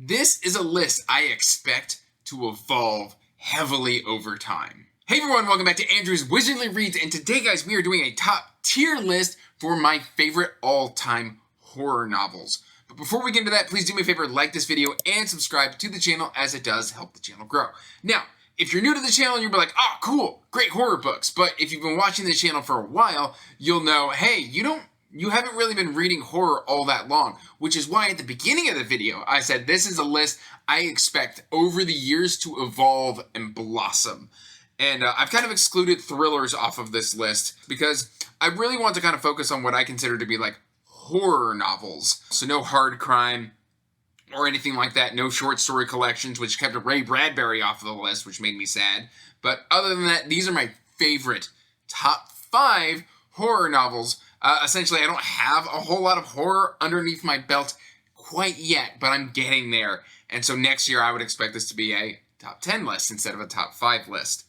This is a list I expect to evolve heavily over time. Hey everyone, welcome back to Andrew's Wizardly Reads, and today guys, we are doing a top tier list for my favorite all-time horror novels. But before we get into that, please do me a favor, like this video and subscribe to the channel as it does help the channel grow. Now, if you're new to the channel, you'll be like, oh cool, great horror books. But if you've been watching this channel for a while, you'll know, hey, you haven't really been reading horror all that long, which is why at the beginning of the video, I said this is a list I expect over the years to evolve and blossom. And I've kind of excluded thrillers off of this list because I really want to kind of focus on what I consider to be like horror novels. So no hard crime or anything like that. No short story collections, which kept Ray Bradbury off of the list, which made me sad. But other than that, these are my favorite top 5 horror novels. Essentially, I don't have a whole lot of horror underneath my belt quite yet, but I'm getting there. And so next year, I would expect this to be a top 10 list instead of a top 5 list,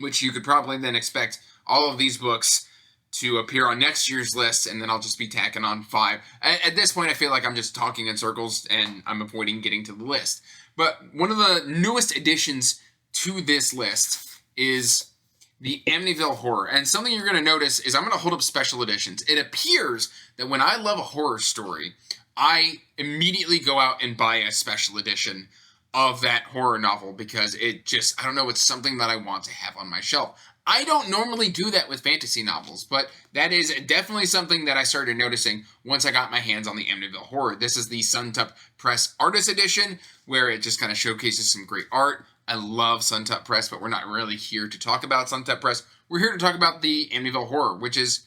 which you could probably then expect all of these books to appear on next year's list, and then I'll just be tacking on 5. At this point, I feel like I'm just talking in circles, and I'm avoiding getting to the list. But one of the newest additions to this list is the Amityville Horror. And something you're going to notice is I'm going to hold up special editions. It appears that when I love a horror story, I immediately go out and buy a special edition of that horror novel because it just, I don't know, it's something that I want to have on my shelf. I don't normally do that with fantasy novels, but that is definitely something that I started noticing once I got my hands on the Amityville Horror. This is the Suntop Press Artist Edition, where it just kind of showcases some great art. I love Suntop Press, but we're not really here to talk about Suntop Press. We're here to talk about the Amityville Horror, which is,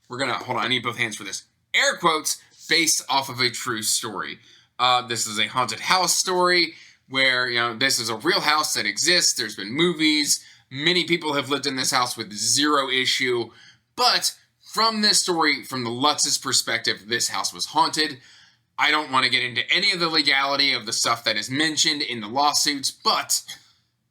hold on, I need both hands for this, air quotes, based off of a true story. This is a haunted house story where, this is a real house that exists. There's been movies. Many people have lived in this house with zero issue. But from this story, from the Lutz's perspective, this house was haunted. I don't want to get into any of the legality of the stuff that is mentioned in the lawsuits, but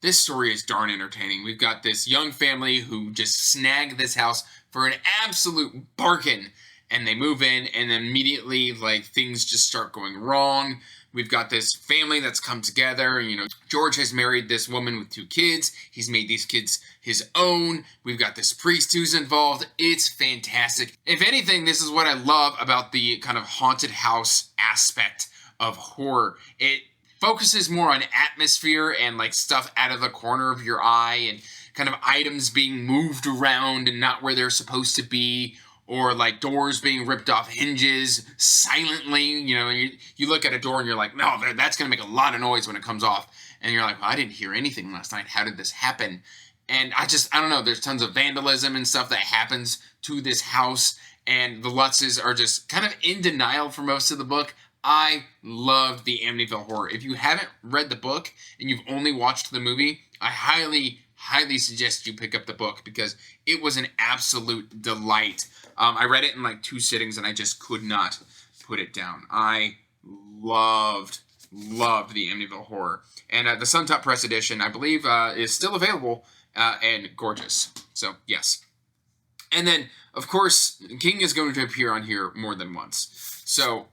this story is darn entertaining. We've got this young family who just snagged this house for an absolute bargain, and they move in, and then immediately, things just start going wrong. We've got this family that's come together. George has married this woman with 2 kids. He's made these kids his own. We've got this priest who's involved. It's fantastic. If anything, this is what I love about the kind of haunted house aspect of horror. It focuses more on atmosphere and stuff out of the corner of your eye and kind of items being moved around and not where they're supposed to be, or doors being ripped off hinges silently. You look at a door and you're like, no, that's going to make a lot of noise when it comes off. And you're like, well, I didn't hear anything last night. How did this happen? And I don't know. There's tons of vandalism and stuff that happens to this house. And the Lutzes are just kind of in denial for most of the book. I loved the Amityville Horror. If you haven't read the book and you've only watched the movie, I highly suggest you pick up the book because it was an absolute delight. I read it in 2 sittings and I just could not put it down. I loved the Amityville Horror. And the Suntop Press edition, I believe, is still available and gorgeous. So, yes. And then, of course, King is going to appear on here more than once. So,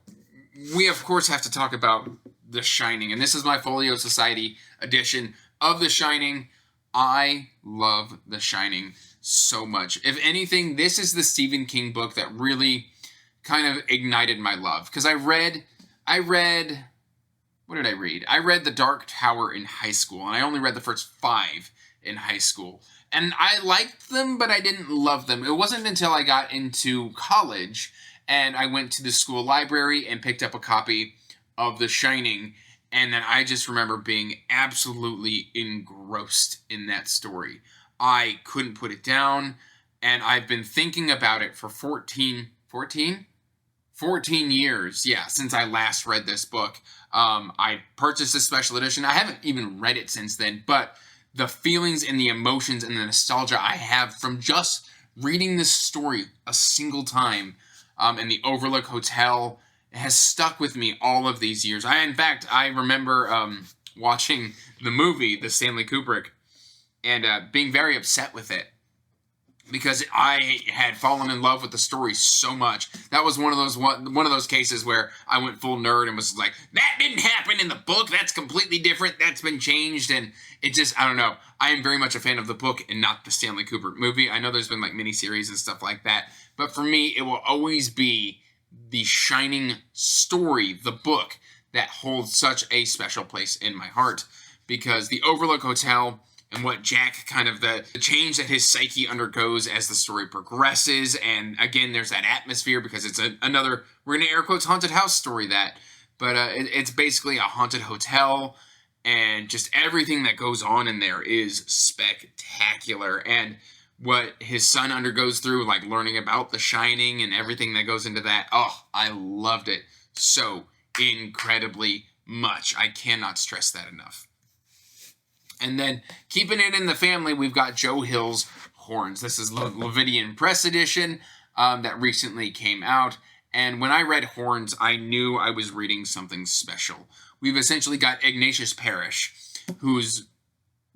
we, of course, have to talk about The Shining. And this is my Folio Society edition of The Shining. I love The Shining so much. If anything, this is the Stephen King book that really kind of ignited my love. Because I read, what did I read? I read The Dark Tower in high school, and I only read the first 5 in high school. And I liked them, but I didn't love them. It wasn't until I got into college, and I went to the school library and picked up a copy of The Shining, and then I just remember being absolutely engrossed in that story. I couldn't put it down, and I've been thinking about it for 14 years, since I last read this book. I purchased this special edition. I haven't even read it since then, but the feelings and the emotions and the nostalgia I have from just reading this story a single time in the Overlook Hotel has stuck with me all of these years. I remember watching the movie, the Stanley Kubrick, and being very upset with it. because I had fallen in love with the story so much. That was one of those cases where I went full nerd and was like, that didn't happen in the book. That's completely different. That's been changed. And it just, I don't know. I am very much a fan of the book and not the Stanley Kubrick movie. I know there's been like miniseries and stuff like that, but for me, it will always be the Shining story, the book, that holds such a special place in my heart, because the Overlook Hotel and what Jack kind of the change that his psyche undergoes as the story progresses. And again, there's that atmosphere because it's another, we're going to air quotes, haunted house story but it's basically a haunted hotel, and just everything that goes on in there is spectacular. And what his son undergoes through, like learning about The Shining and everything that goes into that. Oh, I loved it so incredibly much. I cannot stress that enough. And then, keeping it in the family, we've got Joe Hill's Horns. This is Levidian Press edition that recently came out. And when I read Horns, I knew I was reading something special. We've essentially got Ignatius Parrish, whose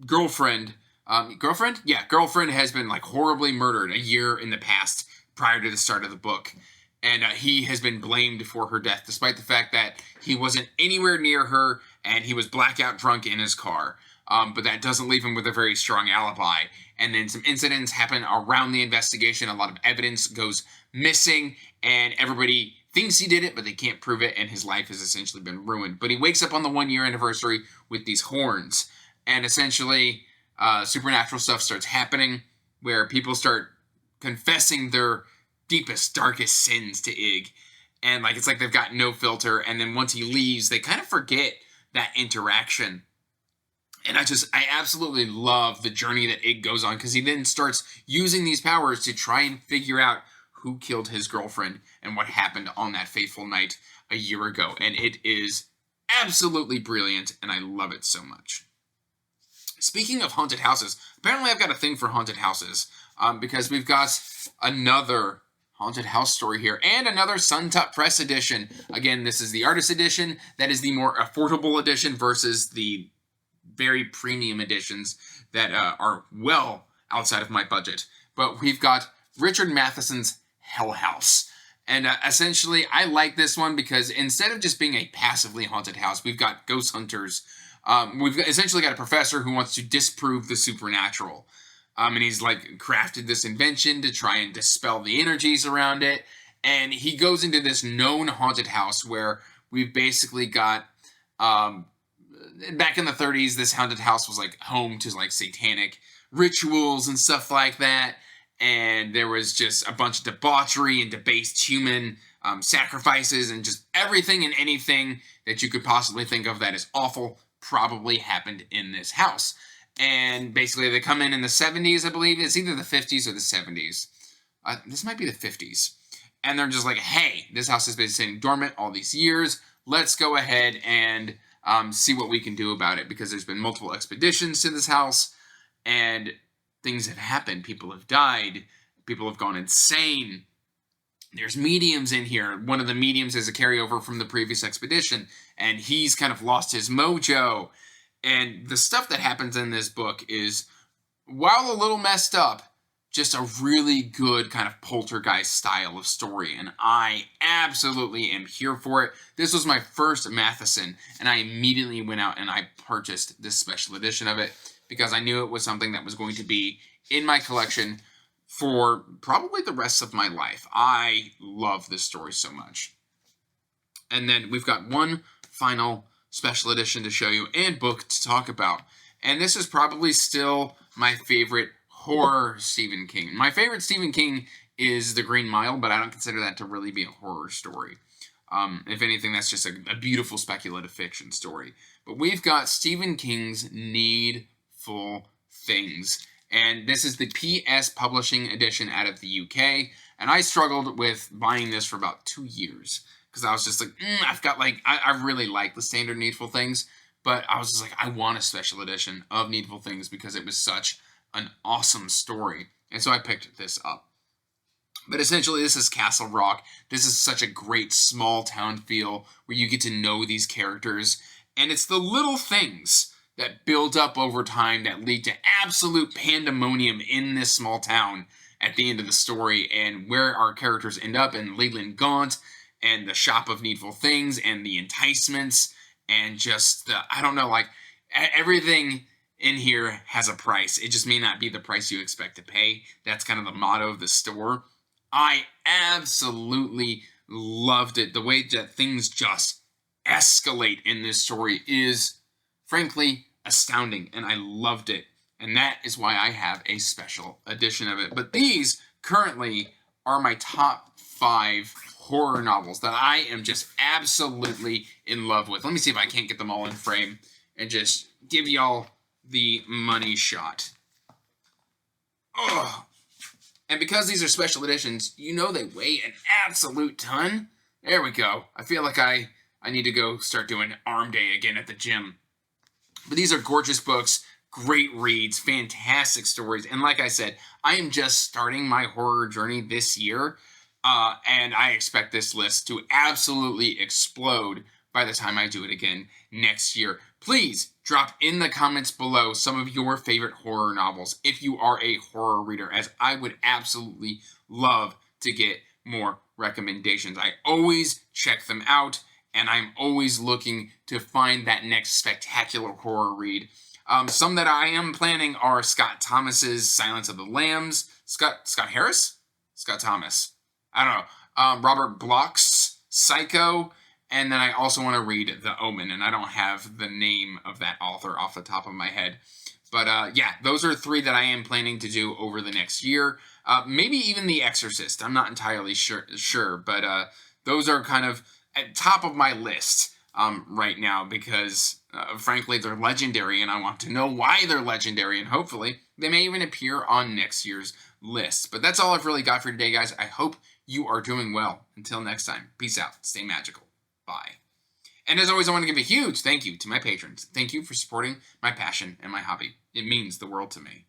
girlfriend has been like horribly murdered a year in the past prior to the start of the book. And he has been blamed for her death, despite the fact that he wasn't anywhere near her and he was blackout drunk in his car. But that doesn't leave him with a very strong alibi. And then some incidents happen around the investigation. A lot of evidence goes missing, and everybody thinks he did it, but they can't prove it, and his life has essentially been ruined. But he wakes up on the 1-year anniversary with these horns, and essentially supernatural stuff starts happening, where people start confessing their deepest, darkest sins to Ig. And like it's like they've got no filter, and then once he leaves, they kind of forget that interaction. And I absolutely love the journey that Ig goes on, because he then starts using these powers to try and figure out who killed his girlfriend and what happened on that fateful night a year ago. And it is absolutely brilliant, and I love it so much. Speaking of haunted houses, apparently I've got a thing for haunted houses, because we've got another haunted house story here, and another Suntop Press edition. Again, this is the artist edition. That is the more affordable edition versus the very premium editions that are well outside of my budget. But we've got Richard Matheson's Hell House. And essentially, I like this one because instead of just being a passively haunted house, we've got ghost hunters. We've essentially got a professor who wants to disprove the supernatural. And he's like crafted this invention to try and dispel the energies around it. And he goes into this known haunted house where we've basically got back in the 30s, this haunted house was like home to like satanic rituals and stuff like that. And there was just a bunch of debauchery and debased human sacrifices, and just everything and anything that you could possibly think of that is awful probably happened in this house. And basically they come in the 70s, I believe. It's either the 50s or the 70s. This might be the 50s. And they're just like, hey, this house has been sitting dormant all these years. Let's go ahead and see what we can do about it, because there's been multiple expeditions to this house, and things have happened. People have died. People have gone insane. There's mediums in here. One of the mediums is a carryover from the previous expedition, and he's kind of lost his mojo. And the stuff that happens in this book is, while a little messed up, just a really good kind of poltergeist style of story, and I absolutely am here for it. This was my first Matheson, and I immediately went out and I purchased this special edition of it, because I knew it was something that was going to be in my collection for probably the rest of my life. I love this story so much. And then we've got one final special edition to show you, and book to talk about. And this is probably still my favorite horror Stephen King. My favorite Stephen King is The Green Mile, but I don't consider that to really be a horror story. If anything, that's just a beautiful speculative fiction story. But we've got Stephen King's Needful Things. And this is the PS Publishing edition out of the UK. And I struggled with buying this for about 2 years, because I was just like, I've got like, I really like the standard Needful Things, but I was just like, I want a special edition of Needful Things because it was such an awesome story. And so I picked this up. But essentially, this is Castle Rock. This is such a great small town feel where you get to know these characters. And it's the little things that build up over time that lead to absolute pandemonium in this small town at the end of the story and where our characters end up in Leyland Gaunt and the Shop of Needful Things and the enticements and just the, I don't know, like everything in here has a price. It just may not be the price you expect to pay. That's kind of the motto of the store. I absolutely loved it. The way that things just escalate in this story is, frankly, astounding, and I loved it. And that is why I have a special edition of it. But these currently are my top 5 horror novels that I am just absolutely in love with. Let me see if I can't get them all in frame and just give y'all the money shot. Oh, and because these are special editions, you know they weigh an absolute ton. There we go. I feel like I need to go start doing arm day again at the gym. But these are gorgeous books, great reads, fantastic stories. And like I said, I am just starting my horror journey this year. And I expect this list to absolutely explode by the time I do it again next year. Please drop in the comments below some of your favorite horror novels if you are a horror reader, as I would absolutely love to get more recommendations. I always check them out, and I'm always looking to find that next spectacular horror read. Some that I am planning are Scott Thomas's Silence of the Lambs. Scott Harris? Scott Thomas. I don't know. Robert Bloch's Psycho. And then I also want to read The Omen, and I don't have the name of that author off the top of my head. But yeah, those are 3 that I am planning to do over the next year. Maybe even The Exorcist. I'm not entirely sure, but those are kind of at top of my list right now because, frankly, they're legendary, and I want to know why they're legendary, and hopefully they may even appear on next year's list. But that's all I've really got for today, guys. I hope you are doing well. Until next time, peace out. Stay magical. Bye. And as always, I want to give a huge thank you to my patrons. Thank you for supporting my passion and my hobby. It means the world to me.